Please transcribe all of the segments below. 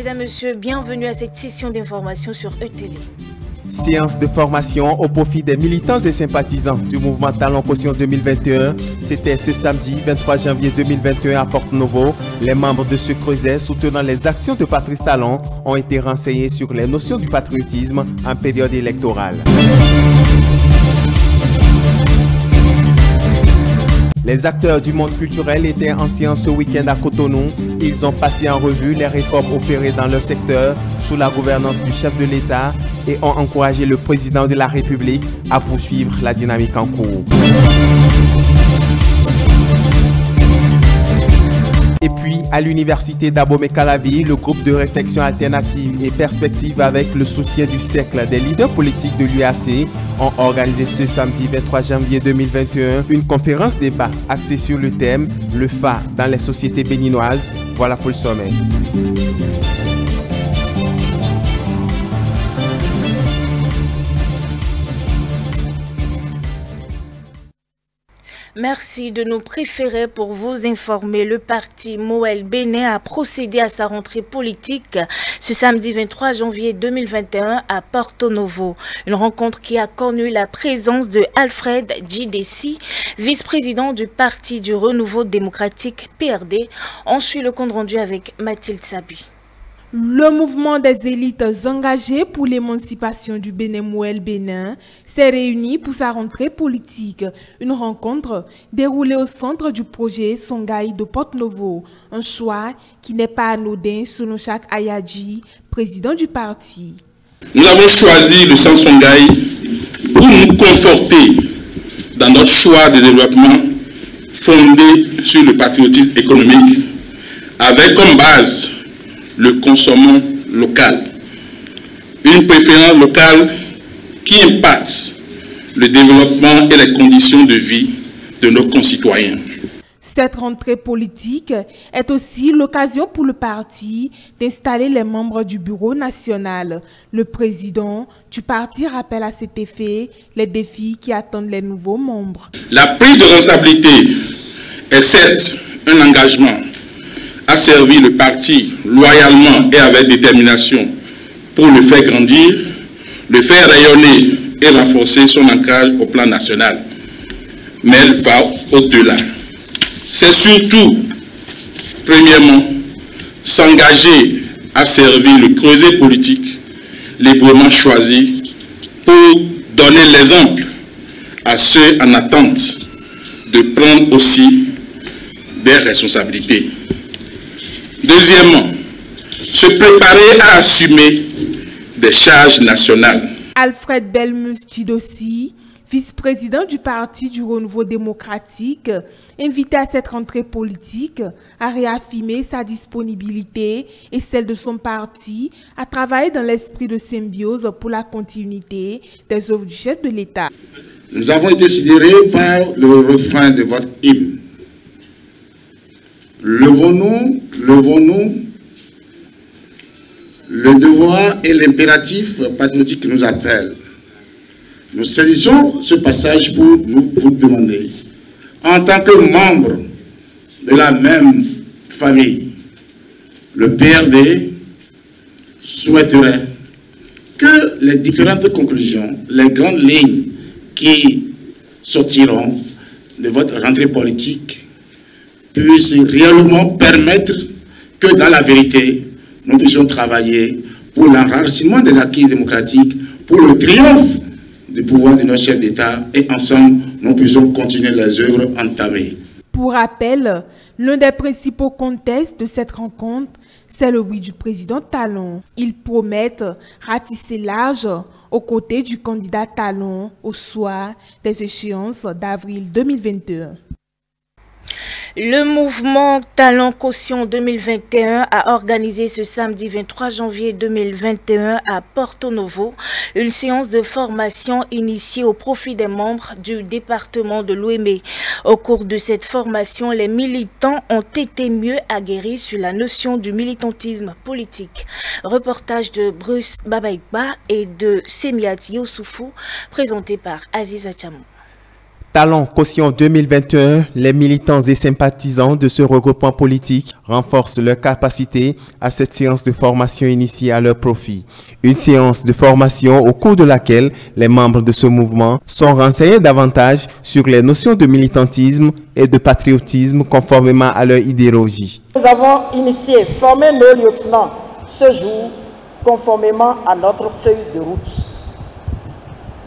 Mesdames, Messieurs, bienvenue à cette session d'information sur ETélé. Séance de formation au profit des militants et sympathisants du mouvement Talon Caution 2021. C'était ce samedi 23 janvier 2021 à Porto-Novo. Les membres de ce creuset soutenant les actions de Patrice Talon ont été renseignés sur les notions du patriotisme en période électorale. Les acteurs du monde culturel étaient en séance ce week-end à Cotonou. Ils ont passé en revue les réformes opérées dans leur secteur sous la gouvernance du chef de l'État et ont encouragé le président de la République à poursuivre la dynamique en cours. Et puis, à l'université d'Abomey-Calavi, le groupe de réflexion alternative et perspective avec le soutien du cercle des leaders politiques de l'UAC ont organisé ce samedi 23 janvier 2021 une conférence débat axée sur le thème « Le FA dans les sociétés béninoises ». Voilà pour le sommet. Merci de nous préférer pour vous informer. Le parti Moël Bénin a procédé à sa rentrée politique ce samedi 23 janvier 2021 à Porto-Novo. Une rencontre qui a connu la présence de Alfred Djidessi, vice-président du Parti du Renouveau démocratique PRD. On suit le compte rendu avec Mathilde Sabi. Le mouvement des élites engagées pour l'émancipation du Bénin Moël Bénin s'est réuni pour sa rentrée politique. Une rencontre déroulée au centre du projet Songhai de Porto-Novo. Un choix qui n'est pas anodin selon Chak Ayadji, président du parti. Nous avons choisi le centre Songhai pour nous conforter dans notre choix de développement fondé sur le patriotisme économique avec comme base le consommant local. Une préférence locale qui impacte le développement et les conditions de vie de nos concitoyens. Cette rentrée politique est aussi l'occasion pour le parti d'installer les membres du bureau national. Le président du parti rappelle à cet effet les défis qui attendent les nouveaux membres. La prise de responsabilité est certes un engagement a servi le parti loyalement et avec détermination pour le faire grandir, le faire rayonner et renforcer son ancrage au plan national. Mais elle va au-delà. C'est surtout, premièrement, s'engager à servir le creuset politique librement choisi pour donner l'exemple à ceux en attente de prendre aussi des responsabilités. Deuxièmement, se préparer à assumer des charges nationales. Alfred Belmus-Djidessi, vice-président du Parti du Renouveau démocratique, invité à cette rentrée politique à réaffirmer sa disponibilité et celle de son parti à travailler dans l'esprit de symbiose pour la continuité des œuvres du chef de l'État. Nous avons été sidérés par le refrain de votre hymne. Levons-nous, levons-nous, le devoir et l'impératif patriotique nous appellent. Nous saisissons ce passage pour vous demander, en tant que membre de la même famille, le PRD souhaiterait que les différentes conclusions, les grandes lignes qui sortiront de votre rentrée politique puisse réellement permettre que dans la vérité, nous puissions travailler pour l'enracinement des acquis démocratiques, pour le triomphe du pouvoir de notre chef d'État et ensemble, nous puissions continuer les œuvres entamées. Pour rappel, l'un des principaux contextes de cette rencontre, c'est le oui du président Talon. Ils promettent ratisser large aux côtés du candidat Talon au soir des échéances d'avril 2021. Le mouvement Talon Caution 2021 a organisé ce samedi 23 janvier 2021 à Porto-Novo une séance de formation initiée au profit des membres du département de l'Ouémé. Au cours de cette formation, les militants ont été mieux aguerris sur la notion du militantisme politique. Reportage de Bruce Babaïba et de Semiat Youssoufou, présenté par Aziza Chamou. Talent Caution 2021, les militants et sympathisants de ce regroupement politique renforcent leur capacité à cette séance de formation initiée à leur profit. Une séance de formation au cours de laquelle les membres de ce mouvement sont renseignés davantage sur les notions de militantisme et de patriotisme conformément à leur idéologie. Nous avons initié, formé nos lieutenants ce jour conformément à notre feuille de route.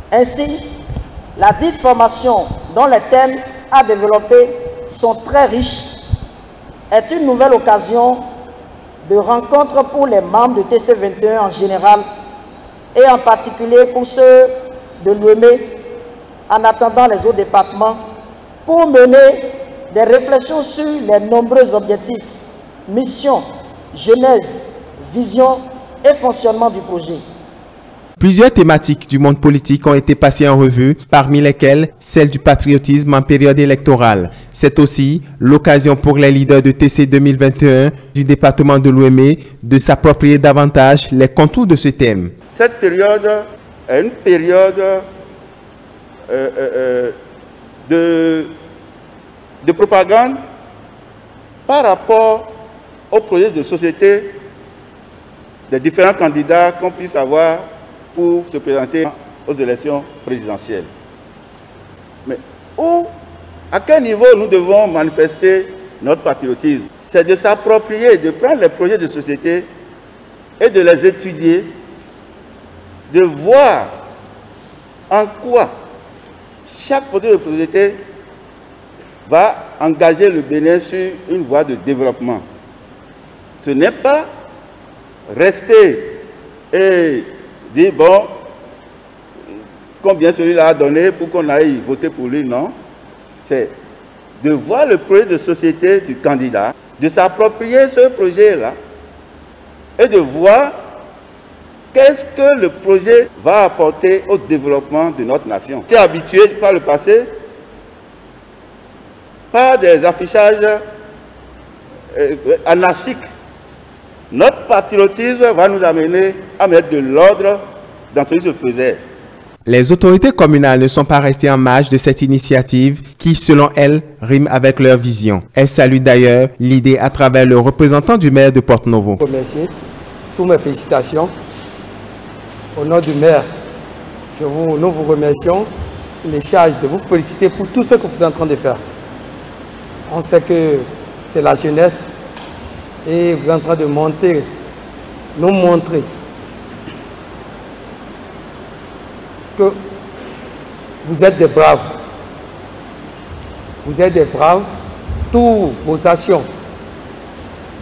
Ainsi, la dite formation, dont les thèmes à développer sont très riches, est une nouvelle occasion de rencontre pour les membres de TC21 en général et en particulier pour ceux de l'UEME en attendant les autres départements pour mener des réflexions sur les nombreux objectifs, missions, genèse, vision et fonctionnement du projet. Plusieurs thématiques du monde politique ont été passées en revue, parmi lesquelles celle du patriotisme en période électorale. C'est aussi l'occasion pour les leaders de TC 2021 du département de l'UEME de s'approprier davantage les contours de ce thème. Cette période est une période de propagande par rapport au projet de société des différents candidats qu'on puisse avoir pour se présenter aux élections présidentielles. Mais à quel niveau nous devons manifester notre patriotisme? C'est de s'approprier, de prendre les projets de société et de les étudier, de voir en quoi chaque projet de société va engager le Bénin sur une voie de développement. Ce n'est pas rester et dire, bon, combien celui-là a donné pour qu'on aille voter pour lui, non. C'est de voir le projet de société du candidat, de s'approprier ce projet-là et de voir qu'est-ce que le projet va apporter au développement de notre nation. On est habitué par le passé par des affichages anarchiques. Notre patriotisme va nous amener à mettre de l'ordre dans ce qui se faisait. Les autorités communales ne sont pas restées en marge de cette initiative qui, selon elles, rime avec leur vision. Elles saluent d'ailleurs l'idée à travers le représentant du maire de Porto-Novo. Remercier, toutes mes félicitations. Au nom du maire, nous vous remercions. Les charges de vous féliciter pour tout ce que vous êtes en train de faire. On sait que c'est la jeunesse et vous êtes en train de nous montrer que vous êtes des braves. Vous êtes des braves. Toutes vos actions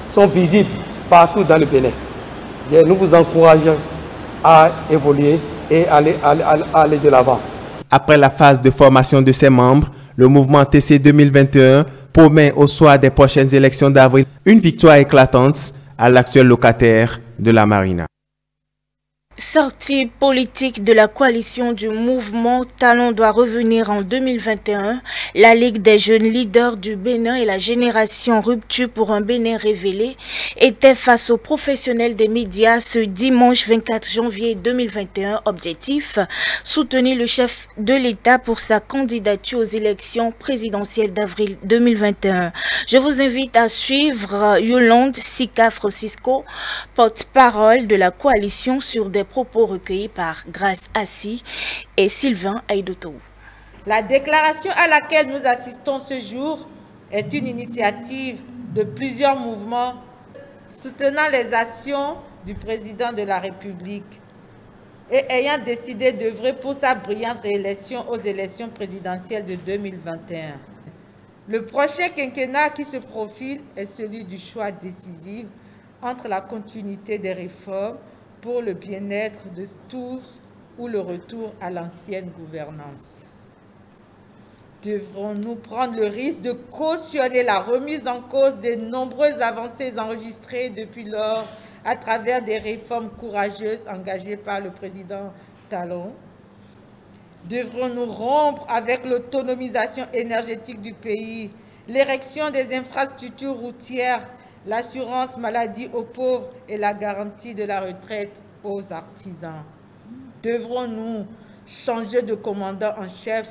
sont visibles partout dans le Bénin. Nous vous encourageons à évoluer et aller de l'avant. Après la phase de formation de ses membres, le mouvement TC 2021 promet au soir des prochaines élections d'avril une victoire éclatante à l'actuel locataire de la Marina. Sortie politique de la coalition du mouvement Talent doit revenir en 2021. La Ligue des jeunes leaders du Bénin et la génération Rupture pour un Bénin révélé étaient face aux professionnels des médias ce dimanche 24 janvier 2021. Objectif, soutenir le chef de l'État pour sa candidature aux élections présidentielles d'avril 2021. Je vous invite à suivre Yolande Sika Francisco, porte-parole de la coalition, sur des propos recueillis par Grace Assi et Sylvain Aïdoutou. La déclaration à laquelle nous assistons ce jour est une initiative de plusieurs mouvements soutenant les actions du président de la République et ayant décidé d'œuvrer pour sa brillante réélection aux élections présidentielles de 2021. Le prochain quinquennat qui se profile est celui du choix décisif entre la continuité des réformes pour le bien-être de tous ou le retour à l'ancienne gouvernance. Devrons-nous prendre le risque de cautionner la remise en cause des nombreuses avancées enregistrées depuis lors à travers des réformes courageuses engagées par le président Talon? Devrons-nous rompre avec l'autonomisation énergétique du pays, l'érection des infrastructures routières, l'assurance maladie aux pauvres et la garantie de la retraite aux artisans? Devrons-nous changer de commandant en chef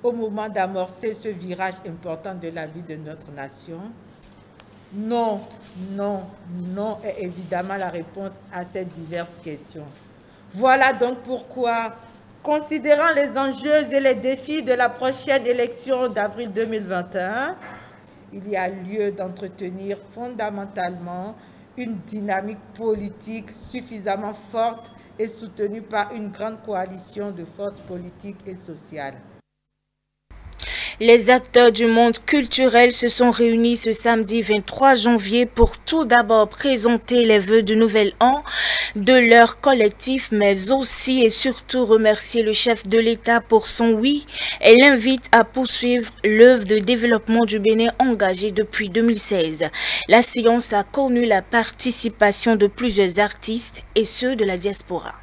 au moment d'amorcer ce virage important de la vie de notre nation? Non, non, non est évidemment la réponse à ces diverses questions. Voilà donc pourquoi, considérant les enjeux et les défis de la prochaine élection d'avril 2021, il y a lieu d'entretenir fondamentalement une dynamique politique suffisamment forte et soutenue par une grande coalition de forces politiques et sociales. Les acteurs du monde culturel se sont réunis ce samedi 23 janvier pour tout d'abord présenter les vœux de nouvel an de leur collectif, mais aussi et surtout remercier le chef de l'État pour son oui et l'invite à poursuivre l'œuvre de développement du Bénin engagée depuis 2016. La séance a connu la participation de plusieurs artistes et ceux de la diaspora.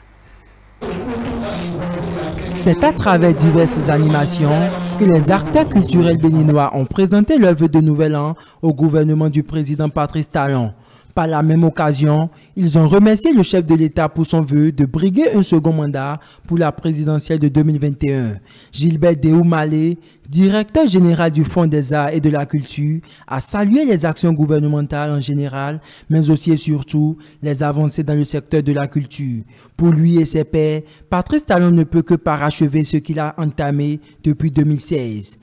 C'est à travers diverses animations que les acteurs culturels béninois ont présenté leur vœu de nouvel an au gouvernement du président Patrice Talon. Par la même occasion, ils ont remercié le chef de l'État pour son vœu de briguer un second mandat pour la présidentielle de 2021. Gilbert Déoumalé, directeur général du Fonds des Arts et de la Culture, a salué les actions gouvernementales en général, mais aussi et surtout les avancées dans le secteur de la culture. Pour lui et ses pairs, Patrice Talon ne peut que parachever ce qu'il a entamé depuis 2016.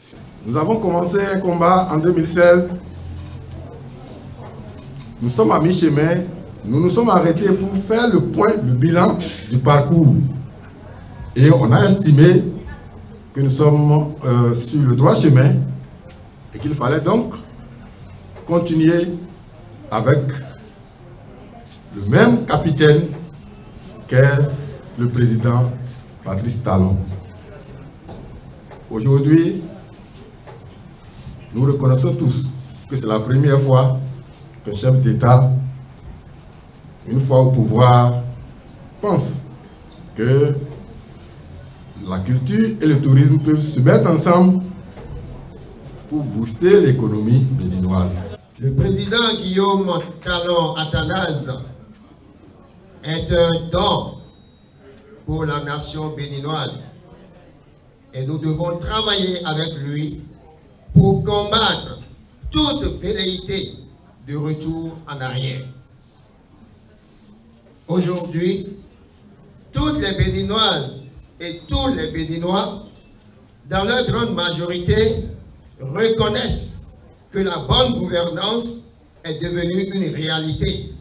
Nous avons commencé un combat en 2016. Nous sommes à mi-chemin, nous nous sommes arrêtés pour faire le bilan du parcours. Et on a estimé que nous sommes sur le droit chemin et qu'il fallait donc continuer avec le même capitaine qu'est le président Patrice Talon. Aujourd'hui, nous reconnaissons tous que c'est la première fois que le chef d'État, une fois au pouvoir, pense que la culture et le tourisme peuvent se mettre ensemble pour booster l'économie béninoise. Le président Guillaume Talon Athanase est un don pour la nation béninoise et nous devons travailler avec lui pour combattre toute velléité de retour en arrière. Aujourd'hui, toutes les Béninoises et tous les Béninois, dans leur grande majorité, reconnaissent que la bonne gouvernance est devenue une réalité.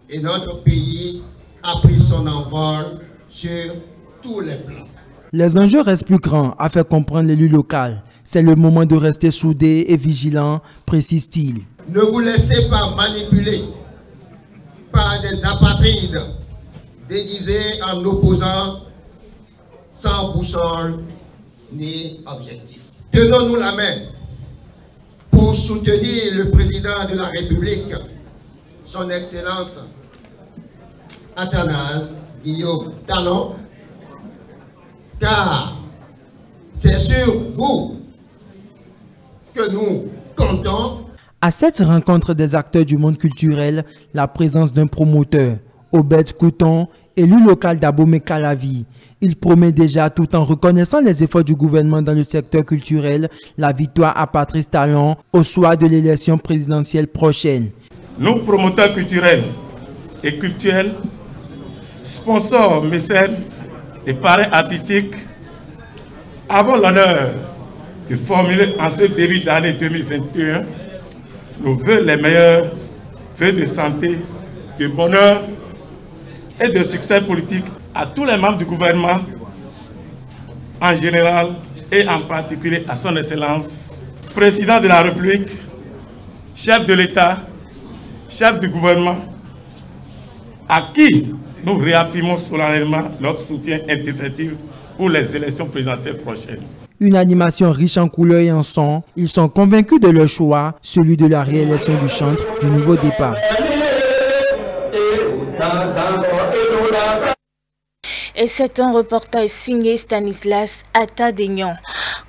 Et notre pays a pris son envol sur tous les plans. Les enjeux restent plus grands à faire comprendre l'élu local. C'est le moment de rester soudé et vigilant, précise-t-il. Ne vous laissez pas manipuler par des apatrides déguisés en opposants sans boussole ni objectif. Tenons-nous la main pour soutenir le président de la République, son Excellence Athanase Guillaume Talon, car c'est sur vous que nous comptons. À cette rencontre des acteurs du monde culturel, la présence d'un promoteur, Obed Couton, élu local d'Abomey-Calavi. Il promet déjà, tout en reconnaissant les efforts du gouvernement dans le secteur culturel, la victoire à Patrice Talon au soir de l'élection présidentielle prochaine. Nous, promoteurs culturels et cultuels, sponsors, mécènes et parrains artistiques, avons l'honneur de formuler en ce début d'année 2021 nos vœux les meilleurs, vœux de santé, de bonheur et de succès politique à tous les membres du gouvernement en général et en particulier à son Excellence, Président de la République, chef de l'État, chef du gouvernement, à qui nous réaffirmons solennellement notre soutien indéfectible pour les élections présidentielles prochaines. Une animation riche en couleurs et en sons, ils sont convaincus de leur choix, celui de la réélection du chantre du nouveau départ. Et c'est un reportage signé Stanislas Atadegnan.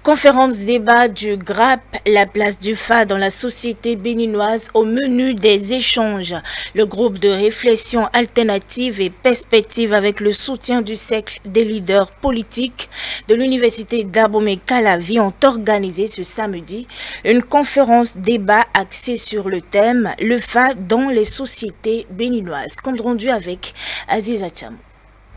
Conférence débat du GRAP, la place du FA dans la société béninoise au menu des échanges. Le groupe de réflexion alternative et perspective avec le soutien du cercle des leaders politiques de l'université d'Abomey-Calavi ont organisé ce samedi une conférence débat axée sur le thème « Le FA dans les sociétés béninoises », compte rendu avec Aziz Acham.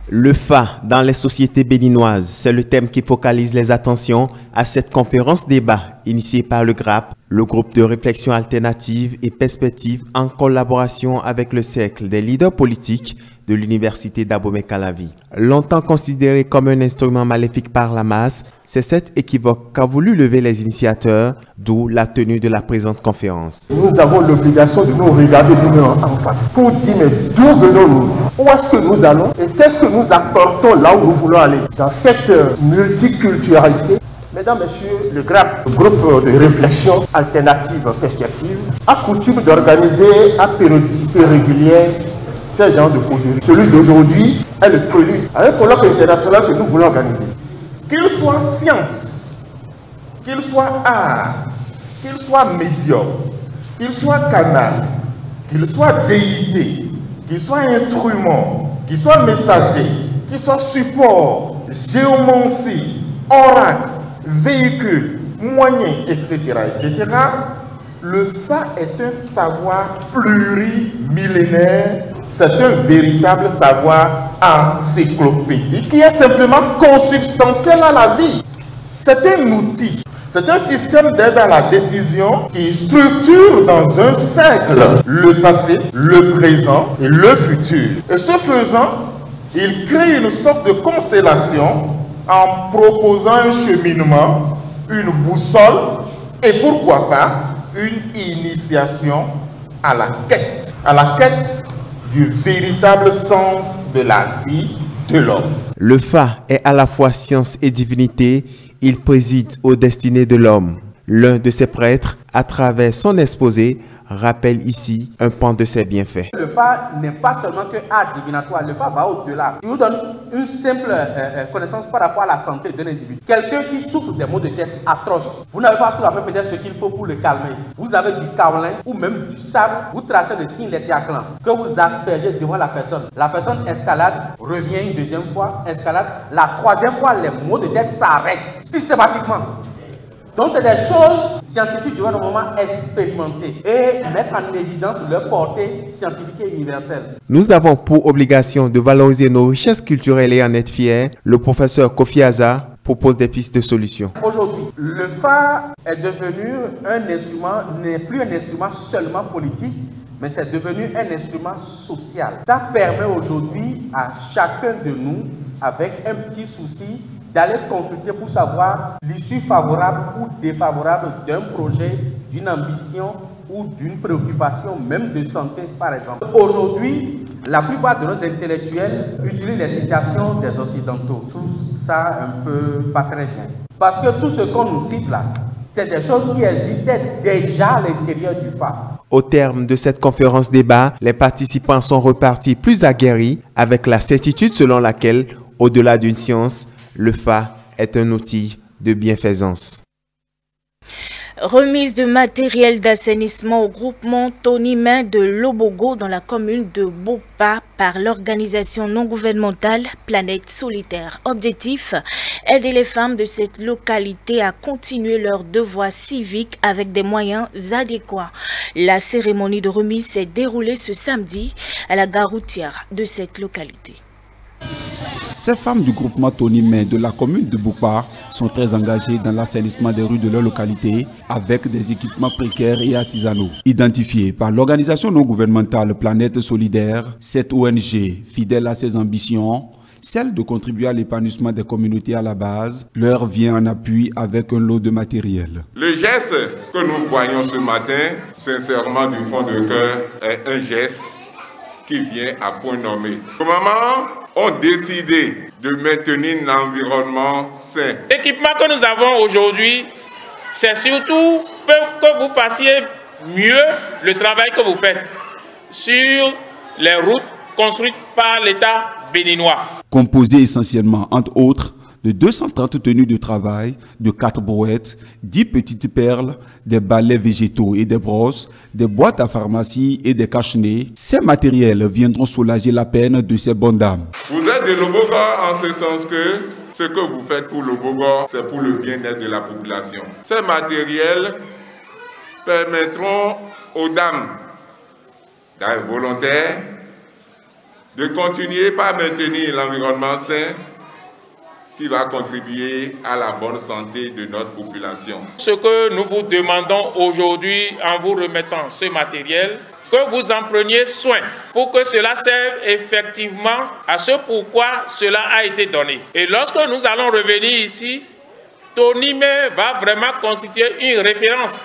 Le FA dans les sociétés béninoises, c'est le thème qui focalise les attentions à cette conférence débat initiée par le GRAP, le groupe de réflexion alternative et perspective en collaboration avec le cercle des leaders politiques de l'université d'Abomey-Calavi. Longtemps considéré comme un instrument maléfique par la masse, c'est cet équivoque qu'a voulu lever les initiateurs, d'où la tenue de la présente conférence. Nous avons l'obligation de nous regarder nous-mêmes en face pour dire mais d'où venons-nous? Où est-ce que nous allons? Et qu'est-ce que nous apportons là où nous voulons aller? Dans cette multiculturalité, mesdames, messieurs, le GRAP, le groupe de réflexion alternative perspective, a coutume d'organiser à périodicité régulière ces genres de causeries. Celui d'aujourd'hui est le prélude à un colloque international que nous voulons organiser. Qu'il soit science, qu'il soit art, qu'il soit médium, qu'il soit canal, qu'il soit déité, qu'il soit instrument, qu'il soit messager, qu'il soit support, géomancie, oracle, véhicule, moyen, etc., etc., le FA est un savoir plurimillénaire, c'est un véritable savoir encyclopédique qui est simplement consubstantiel à la vie. C'est un outil, c'est un système d'aide à la décision qui structure dans un cercle le passé, le présent et le futur. Et ce faisant, il crée une sorte de constellation en proposant un cheminement, une boussole et pourquoi pas une initiation à la quête du véritable sens de la vie de l'homme. Le FA est à la fois science et divinité, il préside aux destinées de l'homme. L'un de ses prêtres, à travers son exposé, rappelle ici un pan de ses bienfaits. Le FA n'est pas seulement que art divinatoire, le FA va au-delà. Je vous donne une simple connaissance par rapport à la santé d'un individu. Quelqu'un qui souffre des maux de tête atroces, vous n'avez pas sous la main peut-être ce qu'il faut pour le calmer. Vous avez du kaolin ou même du sable, vous tracez le signe des triaclins que vous aspergez devant la personne. La personne escalade, revient une deuxième fois, escalade. La troisième fois, les maux de tête s'arrêtent systématiquement. Donc, c'est des choses scientifiques du moment expérimentées et mettre en évidence leur portée scientifique et universelle. Nous avons pour obligation de valoriser nos richesses culturelles et en être fiers. Le professeur Kofi Aza propose des pistes de solutions. Aujourd'hui, le FA est devenu un instrument, n'est plus un instrument seulement politique, mais c'est devenu un instrument social. Ça permet aujourd'hui à chacun de nous, avec un petit souci, d'aller consulter pour savoir l'issue favorable ou défavorable d'un projet, d'une ambition ou d'une préoccupation, même de santé par exemple. Aujourd'hui, la plupart de nos intellectuels utilisent les citations des Occidentaux. Tout ça un peu pas très bien. Parce que tout ce qu'on nous cite là, c'est des choses qui existaient déjà à l'intérieur du FA. Au terme de cette conférence débat, les participants sont repartis plus aguerris avec la certitude selon laquelle, au-delà d'une science, le FA est un outil de bienfaisance. Remise de matériel d'assainissement au groupement Tony-Main de Lobogo dans la commune de Bopa par l'organisation non gouvernementale Planète Solitaire. Objectif, aider les femmes de cette localité à continuer leur devoir civique avec des moyens adéquats. La cérémonie de remise s'est déroulée ce samedi à la gare routière de cette localité. Ces femmes du groupement Tony-Main de la commune de Bopa sont très engagées dans l'assainissement des rues de leur localité avec des équipements précaires et artisanaux. Identifiée par l'organisation non gouvernementale Planète Solidaire, cette ONG, fidèle à ses ambitions, celle de contribuer à l'épanouissement des communautés à la base, leur vient en appui avec un lot de matériel. Le geste que nous voyons ce matin, sincèrement du fond de cœur, est un geste qui vient à point nommé. Nos mamans ont décidé de maintenir l'environnement sain. L'équipement que nous avons aujourd'hui, c'est surtout que vous fassiez mieux le travail que vous faites sur les routes construite par l'État béninois. Composé essentiellement, entre autres, de 230 tenues de travail, de 4 brouettes, 10 petites perles, des balais végétaux et des brosses, des boîtes à pharmacie et des cache-nez, ces matériels viendront soulager la peine de ces bonnes dames. Vous êtes de Lobogor en ce sens que ce que vous faites pour Lobogor, c'est pour le bien-être de la population. Ces matériels permettront aux dames volontaires de continuer par maintenir l'environnement sain qui va contribuer à la bonne santé de notre population. Ce que nous vous demandons aujourd'hui en vous remettant ce matériel, que vous en preniez soin pour que cela serve effectivement à ce pourquoi cela a été donné. Et lorsque nous allons revenir ici, Tonimé va vraiment constituer une référence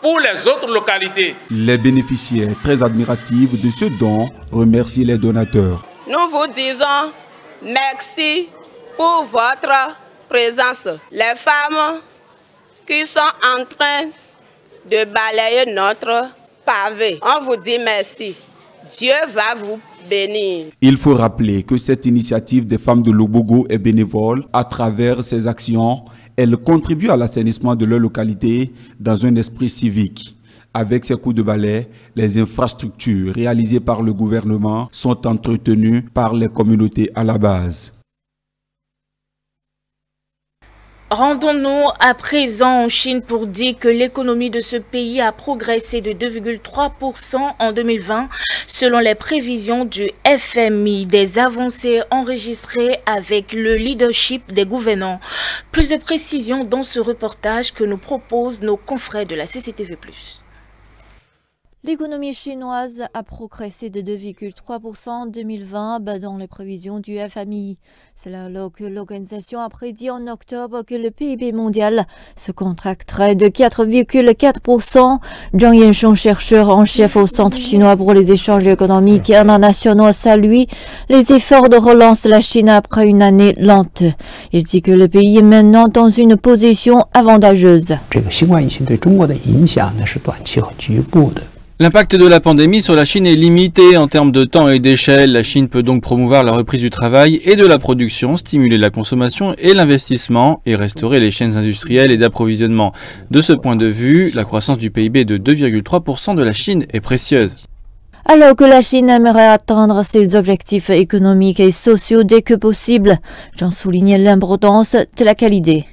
pour les autres localités. Les bénéficiaires, très admiratifs de ce don, remercient les donateurs. Nous vous disons merci pour votre présence. Les femmes qui sont en train de balayer notre pavé, on vous dit merci. Dieu va vous bénir. Il faut rappeler que cette initiative des femmes de Lobogo est bénévole. À travers ses actions, elles contribuent à l'assainissement de leur localité dans un esprit civique. Avec ces coups de balai, les infrastructures réalisées par le gouvernement sont entretenues par les communautés à la base. Rendons-nous à présent en Chine pour dire que l'économie de ce pays a progressé de 2,3% en 2020 selon les prévisions du FMI. Des avancées enregistrées avec le leadership des gouvernants. Plus de précisions dans ce reportage que nous proposent nos confrères de la CCTV+. L'économie chinoise a progressé de 2,3% en 2020 dans les prévisions du FMI. C'est alors que l'organisation a prédit en octobre que le PIB mondial se contracterait de 4,4%. Zhang Yansheng, chercheur en chef au Centre chinois pour les échanges économiques et internationaux, salue les efforts de relance de la Chine après une année lente. Il dit que le pays est maintenant dans une position avantageuse. L'impact de la pandémie sur la Chine est limité en termes de temps et d'échelle. La Chine peut donc promouvoir la reprise du travail et de la production, stimuler la consommation et l'investissement et restaurer les chaînes industrielles et d'approvisionnement. De ce point de vue, la croissance du PIB de 2,3% de la Chine est précieuse. Alors que la Chine aimerait atteindre ses objectifs économiques et sociaux dès que possible, j'en souligne l'importance de la qualité.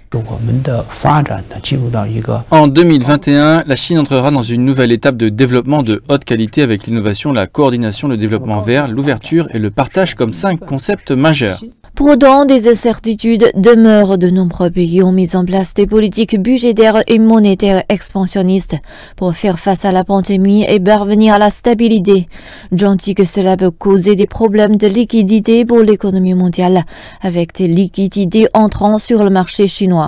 En 2021, la Chine entrera dans une nouvelle étape de développement de haute qualité avec l'innovation, la coordination, le développement vert, l'ouverture et le partage comme 5 concepts majeurs. Pour autant, des incertitudes demeurent. De nombreux pays ont mis en place des politiques budgétaires et monétaires expansionnistes pour faire face à la pandémie et parvenir à la stabilité. Zhang dit que cela peut causer des problèmes de liquidité pour l'économie mondiale, avec des liquidités entrant sur le marché chinois.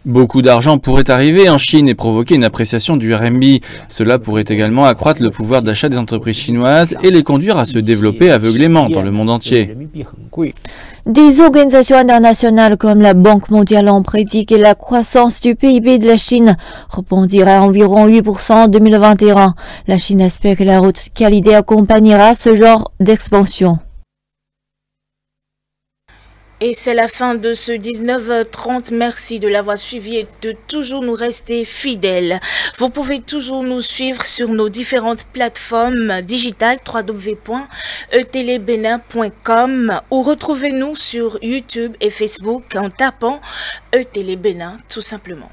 Beaucoup d'argent pourrait arriver en Chine et provoquer une appréciation du RMB. Cela pourrait également accroître le pouvoir d'achat des entreprises chinoises et les conduire à se développer aveuglément dans le monde entier. Des organisations internationales comme la Banque mondiale ont prédit que la croissance du PIB de la Chine rebondira à environ 8% en 2021. La Chine espère que la haute qualité accompagnera ce genre d'expansion. Et c'est la fin de ce 19h30. Merci de l'avoir suivi et de toujours nous rester fidèles. Vous pouvez toujours nous suivre sur nos différentes plateformes digitales www.etelebenin.com ou retrouvez-nous sur YouTube et Facebook en tapant ETélé Bénin tout simplement.